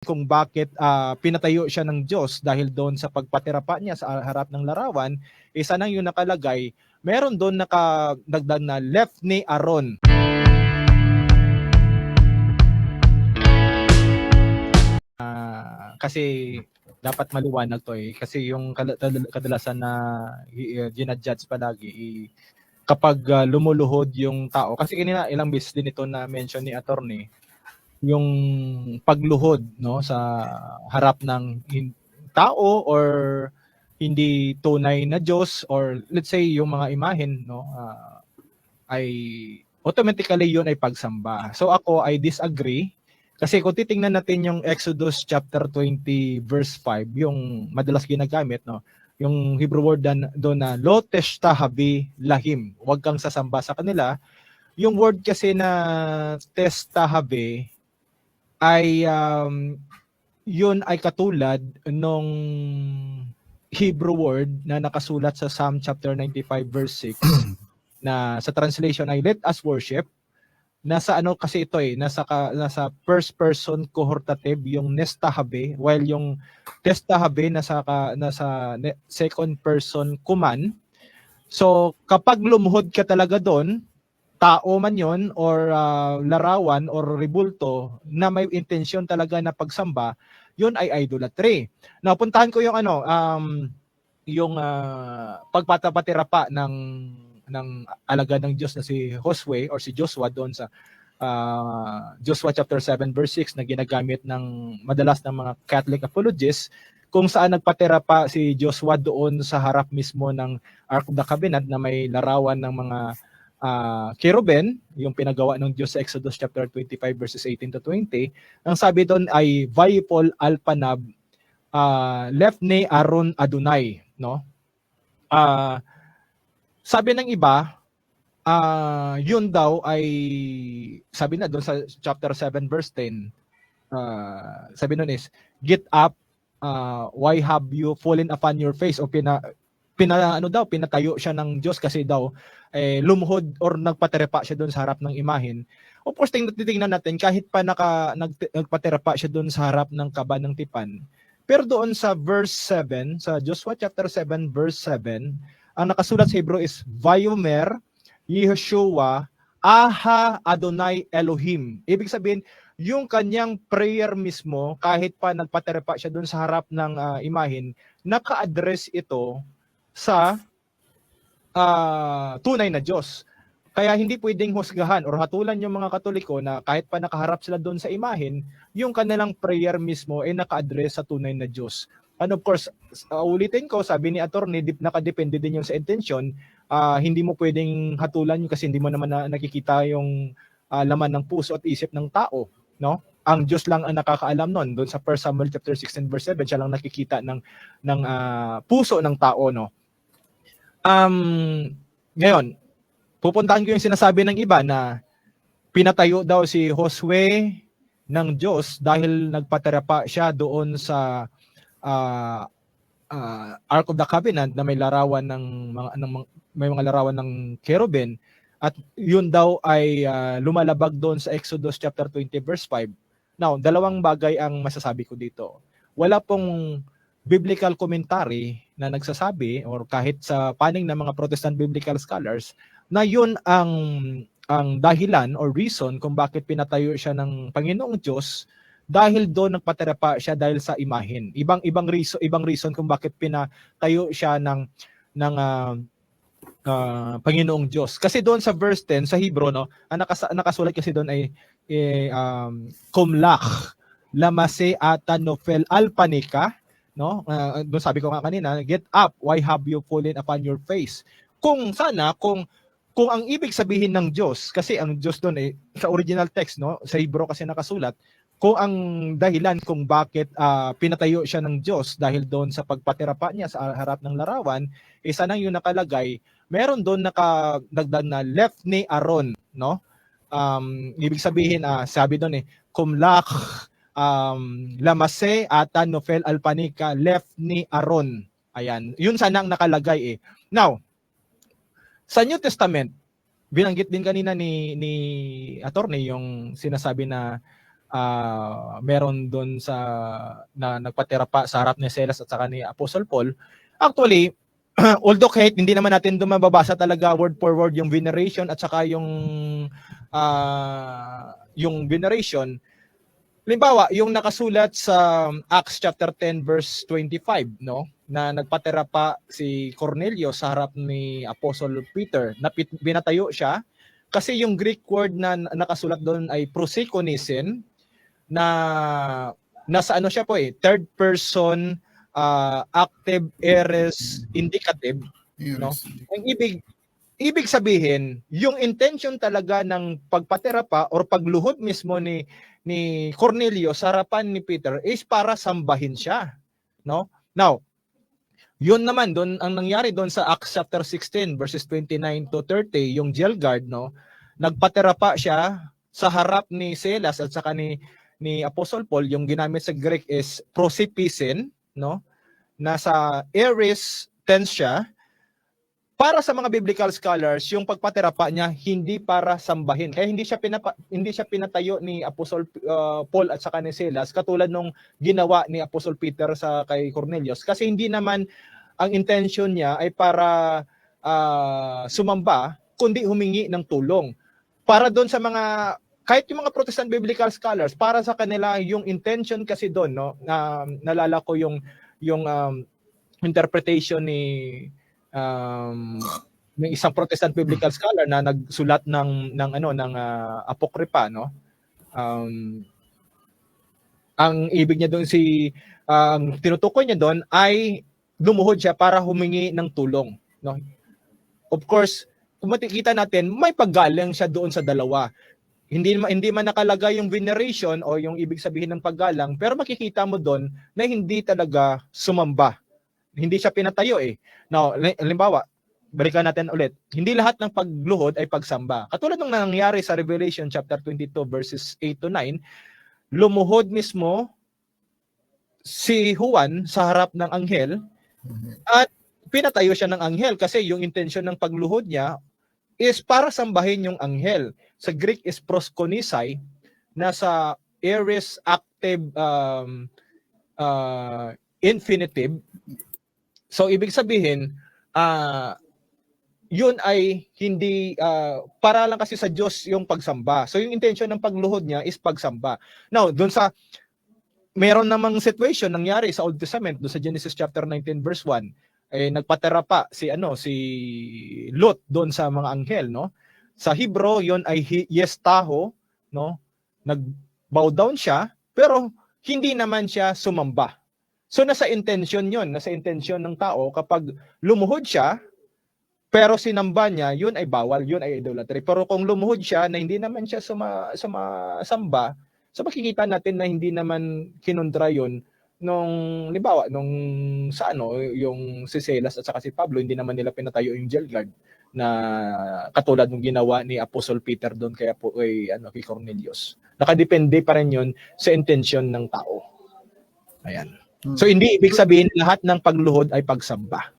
kung bakit pinatayo siya ng Diyos dahil doon sa pagpatira pa niya sa harap ng larawan, isa nang yung nakalagay, meron doon nakadagdag na left ni Aaron. Kasi dapat maliwanag to eh. Kasi yung kadalasan na ginadjudge palagi kapag lumuluhod yung tao. Kasi kanina ilang beses din ito na mention ni attorney, yung pagluhod no sa harap ng tao or hindi tunay na Diyos or let's say yung mga imahen no ay automatically yun ay pagsamba. So ako I disagree kasi kung titingnan natin yung Exodus chapter 20 verse 5, yung madalas ginagamit no, yung Hebrew word doon na lo teshtahabi lahim, huwag kang sasamba sa kanila. Yung word kasi na testahabe ay yun ay katulad nung Hebrew word na nakasulat sa Psalm chapter 95 verse 6 na sa translation ay let us worship. Nasa ano kasi ito eh, nasa first person cohortative yung nestahabe, while yung testahabe nasa second person kuman. So kapag lumuhod ka talaga doon, tao man yon or larawan or rebulto na may intensyon talaga na pagsamba, yun ay idolatry. Now, puntahan ko yung yung pagpatapatira pa ng alagad ng Diyos na si Josue or si Joshua doon sa Joshua chapter 7 verse 6 na ginagamit ng madalas ng mga Catholic apologists, kung saan nagpatira pa si Joshua doon sa harap mismo ng Ark of the Covenant na may larawan ng mga cherubim, yung pinagawa ng Diyos sa Exodus chapter 25 verses 18 to 20. Ang sabi doon ay Vayipol Alpanab left ni Aaron Adonai, no? Sabi ng iba, yun daw ay sabi na doon sa chapter 7 verse 10. Sabi nun is get up, why have you fallen upon your face, o pinatayo siya ng Diyos kasi daw lumuhod or nagpaterepa siya doon sa harap ng imahen. Of course, titingnan natin kahit pa nagpaterepa siya doon sa harap ng kaba ng tipan. Pero doon sa verse 7, sa Joshua chapter 7 verse 7, ang nakasulat sa Hebrew is Vayomer Yeshua Aha Adonai Elohim. Ibig sabihin, yung kanyang prayer mismo, kahit pa nagpaterepa siya doon sa harap ng imahen, naka-address ito sa tunay na Diyos. Kaya hindi pwedeng husgahan or hatulan yung mga Katoliko na kahit pa nakaharap sila doon sa imahen, yung kanilang prayer mismo ay naka-address sa tunay na Diyos. And of course, ulitin ko, sabi ni attorney, nakadepende din yung sa intention. Hindi mo pwedeng hatulan yun kasi hindi mo naman nakikita yung laman ng puso at isip ng tao, no? Ang Diyos lang ang nakakaalam noon. Doon sa 1 Samuel chapter 16 verse 7, siya lang nakikita ng puso ng tao, no? Ngayon, pupuntahan ko yung sinasabi ng iba na pinatayo daw si Josue ng Diyos dahil nagpaterepa siya doon sa Ark of the Covenant na may larawan may mga larawan ng cherubim, at yun daw ay lumalabag doon sa Exodus chapter 20 verse 5. Now, dalawang bagay ang masasabi ko dito. Wala pong biblical commentary na nagsasabi or kahit sa panig ng mga Protestant biblical scholars na yun ang dahilan or reason kung bakit pinatayo siya ng Panginoong Diyos, dahil doon nagpaterepa siya dahil sa imahen. Ibang reason kung bakit pinatayo siya ng Panginoong Diyos. Kasi doon sa verse 10 sa Hebrew, no, ang nakasulat kasi doon ay kumlach lamase atanofel alpanika, no? Doon sabi ko nga kanina, get up, why have you fallen upon your face? Kung ang ibig sabihin ng Diyos, kasi ang Diyos doon eh sa original text, no, sa Hebrew kasi nakasulat, kung ang dahilan kung bakit pinatayo siya ng Diyos dahil doon sa pagpatirapa niya sa harap ng larawan, isa nang yung nakalagay, meron doon nakadagdag na left ni Aaron, no? Ibig sabihin, sabi doon eh, kumlak lamase ata nofel alpanika, left ni Aaron. Ayan, yun sana ang nakalagay eh. Now, sa New Testament, binanggit din kanina ni attorney yung sinasabi na meron doon sa na nagpatira pa sa harap ni Silas at saka ni Apostle Paul. Actually, although kahit hindi naman natin doon mababasa talaga word for word yung veneration at saka yung veneration, halimbawa, yung nakasulat sa Acts chapter 10 verse 25, no, na nagpatira pa si Cornelio sa harap ni Apostle Peter, na binatayo siya kasi yung Greek word na nakasulat doon ay prosekunesin, na nasa ano siya po third person active aorist indicative, no? Ang ibig sabihin, yung intention talaga ng pagpatira pa or pagluhod mismo ni Cornelio sa harapan ni Peter is para sambahin siya, no? Now, yun naman doon ang nangyari doon sa Acts chapter 16 verses 29 to 30, yung jail guard, no, nagpatira pa siya sa harap ni Silas at saka ni Apostle Paul. Yung ginamit sa Greek is prosipisin, no? Nasa aorist tense siya. Para sa mga biblical scholars, yung pagpatira pa niya hindi para sambahin. Kaya hindi siya pinatayo ni Apostle Paul at saka ni Silas katulad nung ginawa ni Apostle Peter sa kay Cornelius, kasi hindi naman ang intention niya ay para sumamba, kundi humingi ng tulong. Para doon sa mga kahit yung mga Protestant biblical scholars, para sa kanila yung intention kasi doon, no, nalala ko yung interpretation may isang Protestant biblical scholar na nagsulat ng apokrypha, no. Ang ibig niya doon ang tinutukoy niya doon ay lumuhod siya para humingi ng tulong, no. Of course, kung makikita natin, may paggalang siya doon sa dalawa. Hindi man nakalagay yung veneration o yung ibig sabihin ng paggalang, pero makikita mo doon na hindi talaga sumamba. Hindi siya pinatayo Now, halimbawa, balikan natin ulit. Hindi lahat ng pagluhod ay pagsamba. Katulad ng nangyari sa Revelation chapter 22 verses 8 to 9, lumuhod mismo si Juan sa harap ng anghel at pinatayo siya ng anghel kasi yung intention ng pagluhod niya is para sambahin yung anghel. Sa Greek is proskonisai, na sa aorist active infinitive. So, ibig sabihin, yun ay hindi, para lang kasi sa Diyos yung pagsamba. So, yung intention ng pagluhod niya is pagsamba. Now, dun sa, meron namang situation nangyari sa Old Testament, dun sa Genesis chapter 19 verse 1, nagpatira pa si Lot doon sa mga anghel, no? Sa Hebrew, yun ay yestaho, no? Nag-bow down siya, pero hindi naman siya sumamba. So nasa intention yon, nasa intention ng tao kapag lumuhod siya pero sinamba niya, yun ay bawal, yun ay idolatry. Pero kung lumuhod siya na hindi naman siya samba, so makikita natin na hindi naman kinontra yun nung yung si Silas at saka si Pablo, hindi naman nila pinatayo yung jail guard na katulad ng ginawa ni Apostle Peter doon kay Cornelius. Nakadepende pa rin yun sa intention ng tao. Ayan. So hindi ibig sabihin lahat ng pagluhod ay pagsamba.